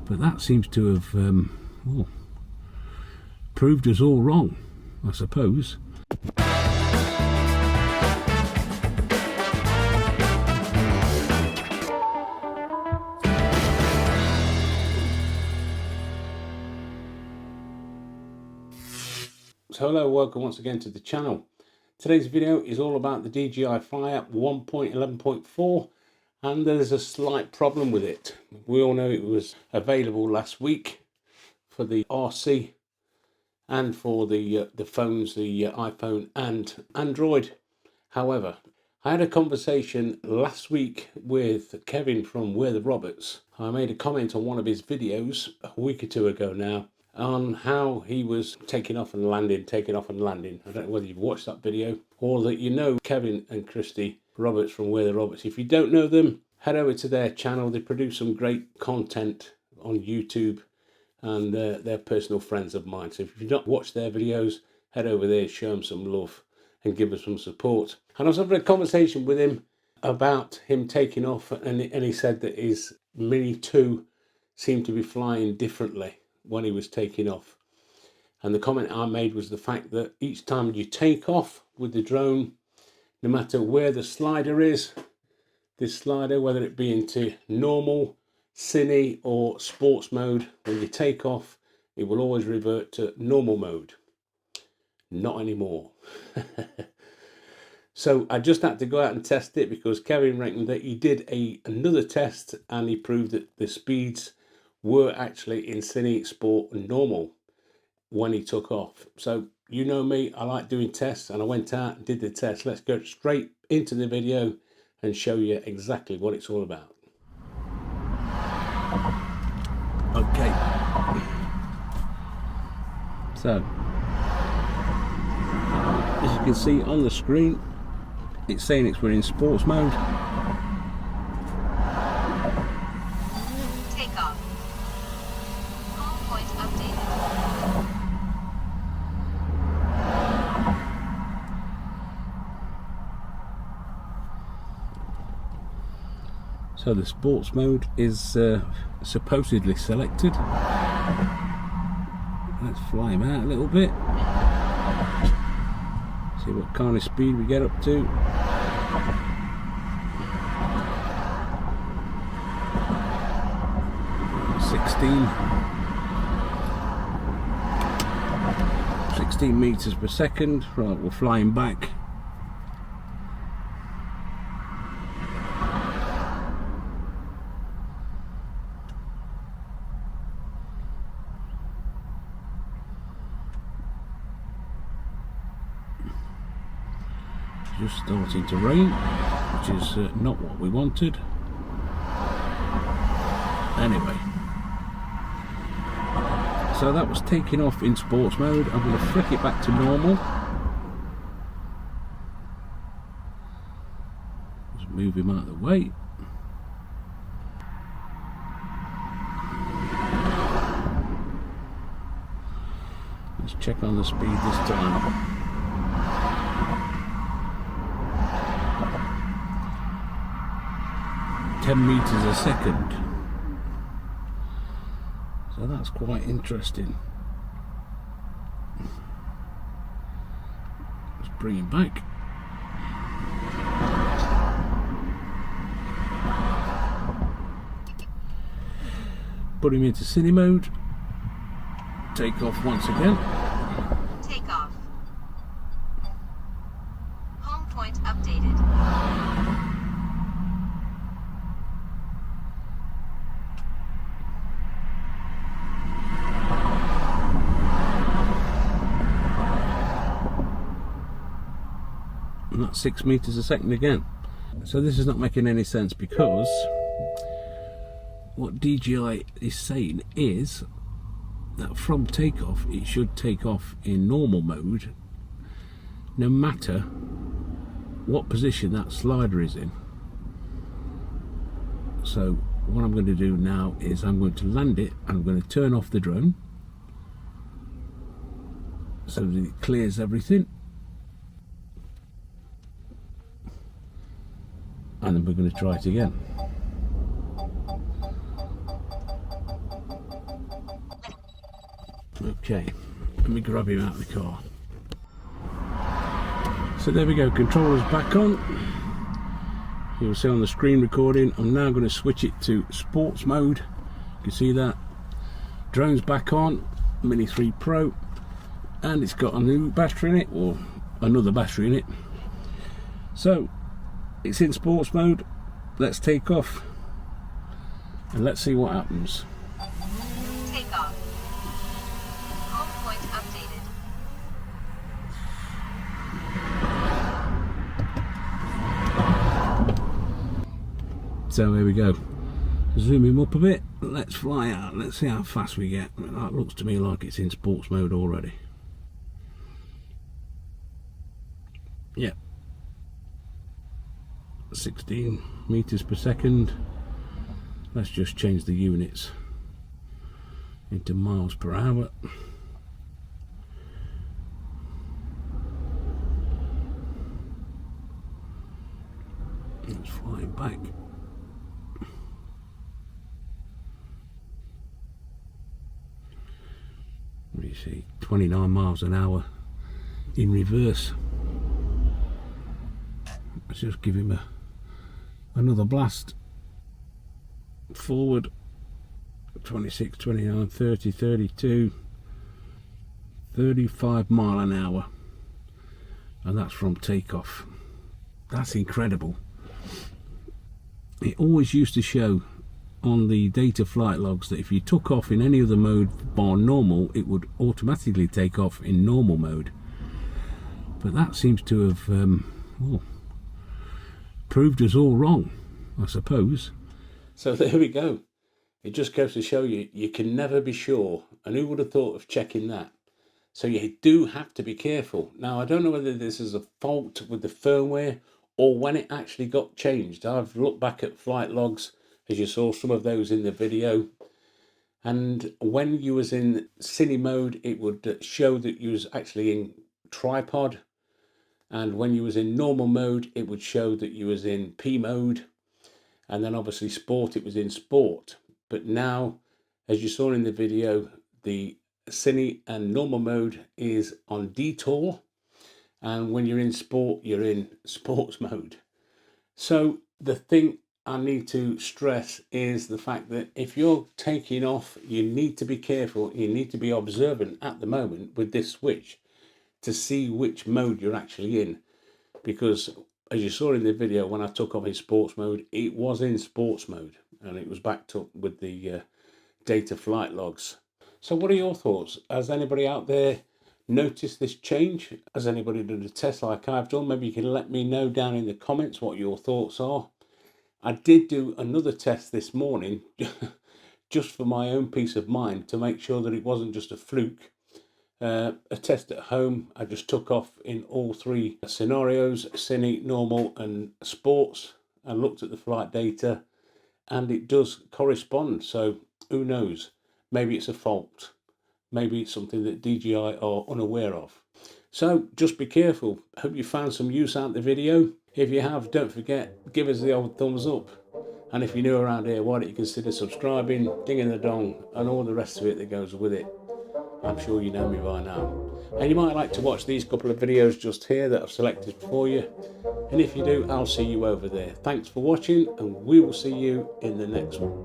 But that seems to have well, proved us all wrong, I suppose. So hello, welcome once again to the channel. Today's video is all about the DJI Fire 1.11.4, and there's a slight problem with it. We all know it was available last week for the RC and for the phones, the iPhone and Android. However, I had a conversation last week with Kevin from We're the Roberts. I made a comment on one of his videos a week or two ago now on how he was taking off and landing. I don't know whether you've watched that video or that you know Kevin and Christy Roberts from We're the Roberts. If you don't know them, head over to their channel. They produce some great content on YouTube, and they're personal friends of mine. So if you've not watched their videos, head over there, show them some love and give us some support. And I was having a conversation with him about him taking off, and he said that his Mini 2 seemed to be flying differently when he was taking off. And the comment I made was the fact that each time you take off with the drone, no matter where the slider is, this slider, whether it be into normal, cine or sports mode, when you take off, it will always revert to normal mode. Not anymore. So I just had to go out and test it, because Kevin reckoned that he did another test and he proved that the speeds were actually in cine, sport and normal when he took off. So you know me, I like doing tests, and I went out and did the test. Let's go straight into the video and show you exactly what it's all about. Okay, so as you can see on the screen, it's saying we're in sports mode. Take off. Home point updated. So the sports mode is supposedly selected. Let's fly him out a little bit. See what kind of speed we get up to. Sixteen meters per second. Right, we're flying back. Just starting to rain, which is not what we wanted. Anyway, so that was taking off in sports mode. I'm going to flick it back to normal. Just move him out of the way. Let's check on the speed this time. 10 meters a second. So that's quite interesting. Let's bring him back. Put him into cine mode. Take off once again. Take off. Home point updated. And that's 6 meters a second again. So this is not making any sense, because what DJI is saying is that from takeoff it should take off in normal mode no matter what position that slider is in. So what I'm going to do now is I'm going to land it. I'm going to turn off the drone so that it clears everything, and then we're going to try it again. Okay, let me grab him out of the car. So there we go, controller's back on. You'll see on the screen recording, I'm now going to switch it to sports mode. You can see that. Drone's back on, Mini 3 Pro, and it's got a new battery in it, or another battery in it. So, it's in sports mode. Let's take off, and let's see what happens. Take off. Home point updated. So here we go. Zoom him up a bit. Let's fly out. Let's see how fast we get. That looks to me like it's in sports mode already. Yep. 16 meters per second. Let's just change the units into miles per hour. Let's fly back. What do you see? 29 miles an hour in reverse. Let's just give him another blast. Forward. 26, 29, 30, 32, 35 mile an hour. And that's from takeoff. That's incredible. It always used to show on the data flight logs that if you took off in any other mode bar normal, it would automatically take off in normal mode. But that seems to have well, proved us all wrong, I suppose. So there we go. It just goes to show you, you can never be sure. And who would have thought of checking that? So you do have to be careful. Now, I don't know whether this is a fault with the firmware or when it actually got changed. I've looked back at flight logs, as you saw some of those in the video. And when you was in cine mode, it would show that you was actually in tripod. And when you was in normal mode, it would show that you was in P mode. And then obviously sport, it was in sport. But now, as you saw in the video, the cine and normal mode is on detour. And when you're in sport, you're in sports mode. So the thing I need to stress is the fact that if you're taking off, you need to be careful. You need to be observant at the moment with this switch to see which mode you're actually in. Because as you saw in the video, when I took off in sports mode, it was in sports mode and it was backed up with the data flight logs. So what are your thoughts? Has anybody out there noticed this change? Has anybody done a test like I've done? Maybe you can let me know down in the comments what your thoughts are. I did do another test this morning just for my own peace of mind to make sure that it wasn't just a fluke. A test at home. I just took off in all three scenarios, cine, normal and sports, and looked at the flight data, and it does correspond. So who knows? Maybe it's a fault. Maybe it's something that DJI are unaware of. So just be careful. Hope you found some use out of the video. If you have, don't forget, give us the old thumbs up. And if you're new around here, why don't you consider subscribing, dinging the dong, and all the rest of it that goes with it. I'm sure you know me by now. And you might like to watch these couple of videos just here that I've selected for you. And if you do, I'll see you over there. Thanks for watching, and we will see you in the next one.